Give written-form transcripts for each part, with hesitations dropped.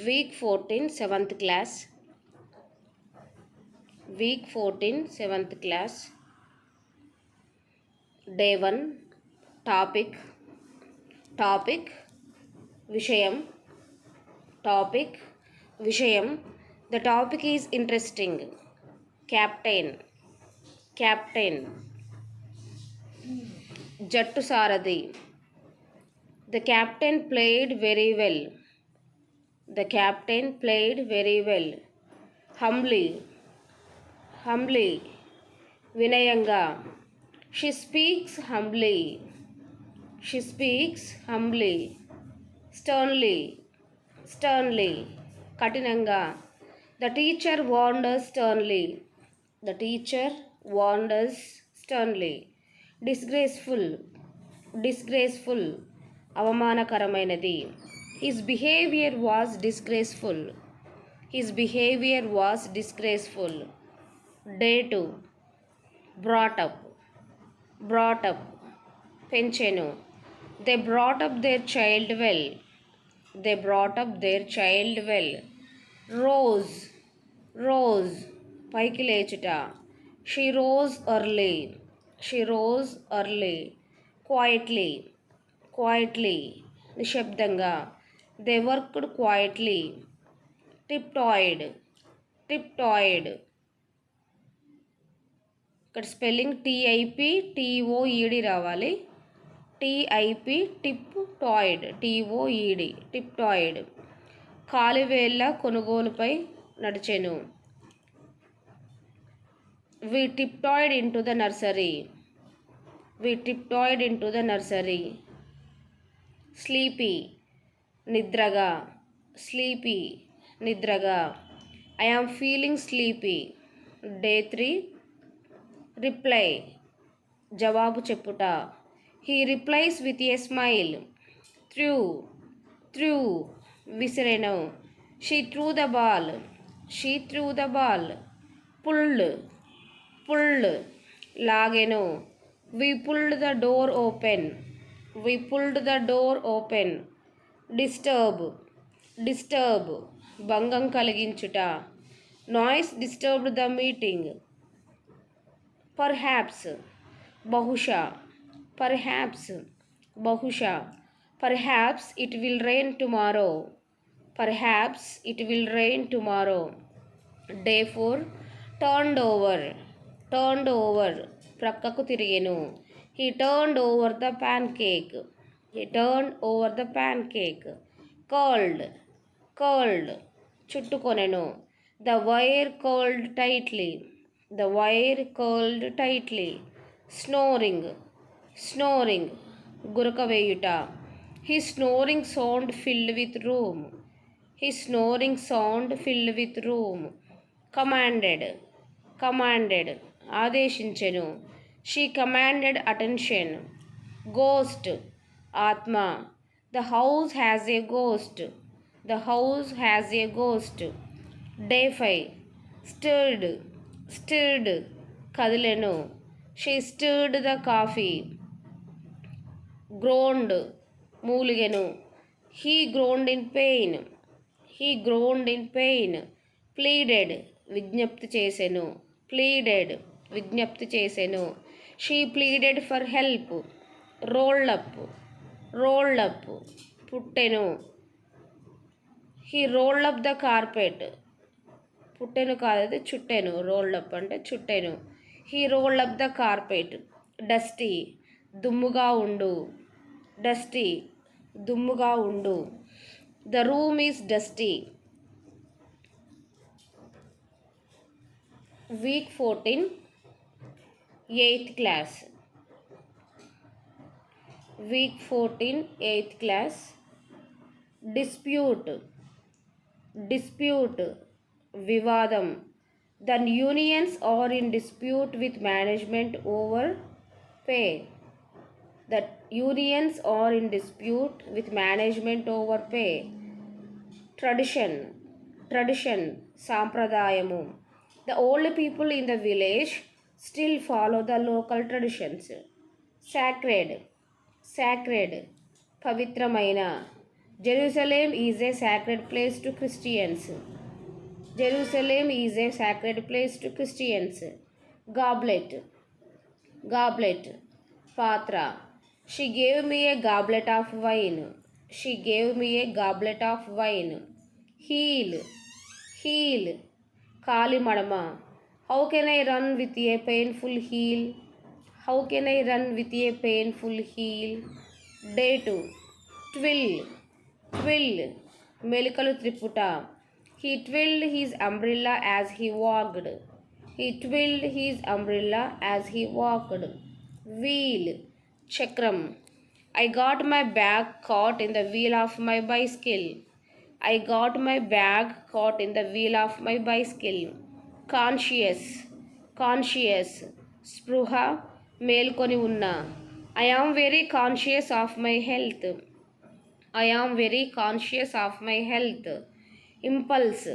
Week 14, 7th class. Week 14, 7th class. Day 1. Topic. Vishayam. Topic. Vishayam. The topic is interesting. Captain. Jattu Saradi. The captain played very well. Humbly. Vinayanga. She speaks humbly. Sternly. Katinanga. The teacher warned us sternly. Disgraceful. Avamaanakaramainadi. His behavior was disgraceful. Day 2. Brought up. Penchenu. They brought up their child well. Rose. Paiki lechuta. She rose early. Quietly. Nishabdanga. They worked quietly. Tiptoed. ఇక్కడ spelling TIPTOED రావాలి. TIP టిప్టాయిడ్. కాలివేళ్ల కొనుగోలుపై నడిచెను. We tiptoed into the nursery. Sleepy. నిద్రగా. I am feeling sleepy. Day 3. Reply. జవాబు చెప్పుట. He replies with a smile. Threw. విసిరెను. She threw the ball. Pulled. లాగెను. We pulled the door open. Disturb. భంగం కలిగించుట. Noise disturbed the meeting. Perhaps. బహుశా. Perhaps it will rain tomorrow. Day 4. Turned over. ప్రక్కకు తిరిగెను. He turned over the pancake. Curled. చుట్టుకొనెను. The wire curled tightly. Snoring. గురకవేయుట. His snoring sound filled with room. Commanded. ఆదేశించెను. She commanded attention. Ghost. ఆత్మ. The house has a ghost. Day 5. Stirred. కదిలెను. She stirred the coffee. Groaned. మూలిగెను. He groaned in pain. Pleaded. విజ్ఞప్తి చేసెను. She pleaded for help. Rolled up. పుట్టెను. He rolled up the carpet. పుట్టెను కాదు, చుట్టెను. Rolled up అంటే చుట్టెను. He rolled up the carpet. Dusty. దుమ్ముగా ఉండు. The room is dusty. Week 14, 8th class. Dispute. వివాదం. The unions are in dispute with management over pay. Tradition. సాంప్రదాయము. The old people in the village still follow the local traditions. Sacred. పవిత్రమైన. Jerusalem is a sacred place to Christians. Jerusalem is a sacred place to Christians. Goblet. Goblet. Patra. She gave me a goblet of wine. She gave me a goblet of wine. Heel. Heel. Kali Madama. How can I run with a painful heel? How can I run with a painful heel? Day 2. Twill. Twill. Melikalu Triputa. He twirled his umbrella as he walked. He twirled his umbrella as he walked. Wheel. Chakram. I got my bag caught in the wheel of my bicycle. I got my bag caught in the wheel of my bicycle. Conscious. Conscious. Spruha. Melkoni unna. I am very conscious of my health. I am very conscious of my health. Impulse.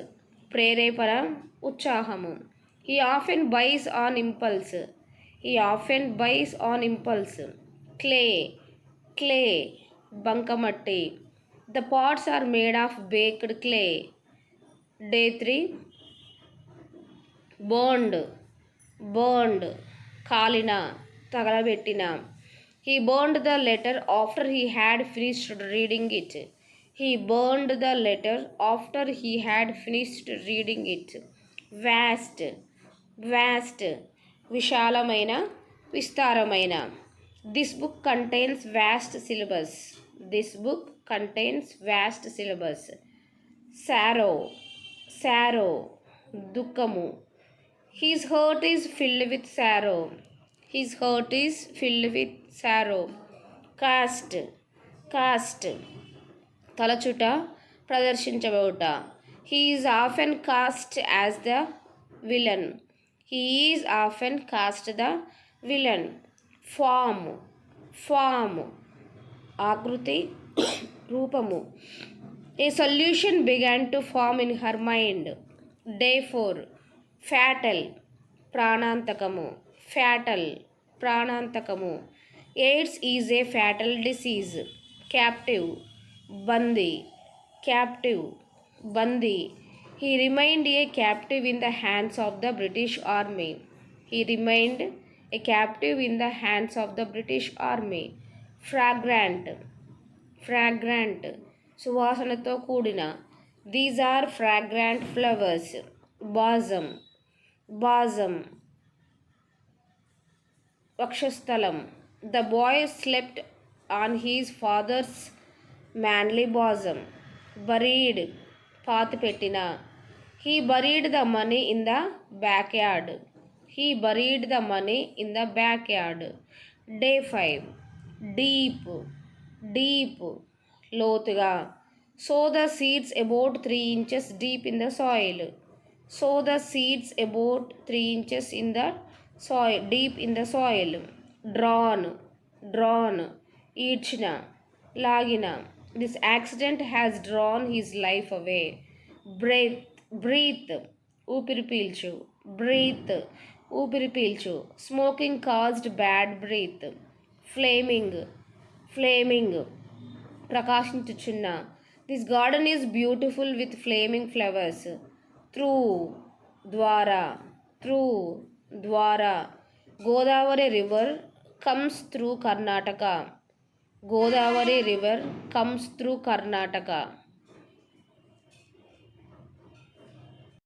Prerepara. Uchahamu. He often buys on impulse. He often buys on impulse. Clay. Clay. Bankamatti. The pots are made of baked clay. Day 3. Burned. Burned. Kalina. Tagalabettina. He burned the letter after he had finished reading it. He burned the letter after he had finished reading it. Vast. Vast. Vishalamaina. Vistaramaina. This book contains vast syllabus. This book contains vast syllabus. Sorrow. Sorrow. Dukkamu. His heart is filled with sorrow. His heart is filled with sorrow. Cast. Cast. Talachuta. Pradarshinchavuta. He is often cast as the villain. He is often cast the villain. Form. Form. Akruti. Rupamu. A solution began to form in her mind. Day 4. Fatal. Pranantakamu. Fatal. Pranantakamu. AIDS is a fatal disease. Captive. Bandi. Captive. Bandi. He remained a captive in the hands of the British Army. He remained a captive in the hands of the British Army. Fragrant. Fragrant. సువాసనతో కూడిన. These are fragrant flowers. Bosom. Bosom. Vakshasthalam. The boy slept on his father's manly bosom. Buried. Pathipettina. He buried the money in the backyard. He buried the money in the backyard. Day 5. Deep. Deep. Lotuga. Sow the seeds about 3 inches deep in the soil. Sow the seeds about 3 inches in the soil, deep in the soil. Drawn. Drawn. Ichna. Lagina. This accident has drawn his life away. Breathe. Breathe. Upiri pీల్చు. Breathe. Upiri pీల్చు. Smoking caused bad breath. Flaming. Flaming. ప్రకాశించుచున్న. This garden is beautiful with flaming flowers. Through. Dwara. Through. Dwara. Godavari river comes through Karnataka. Godavari river comes through Karnataka.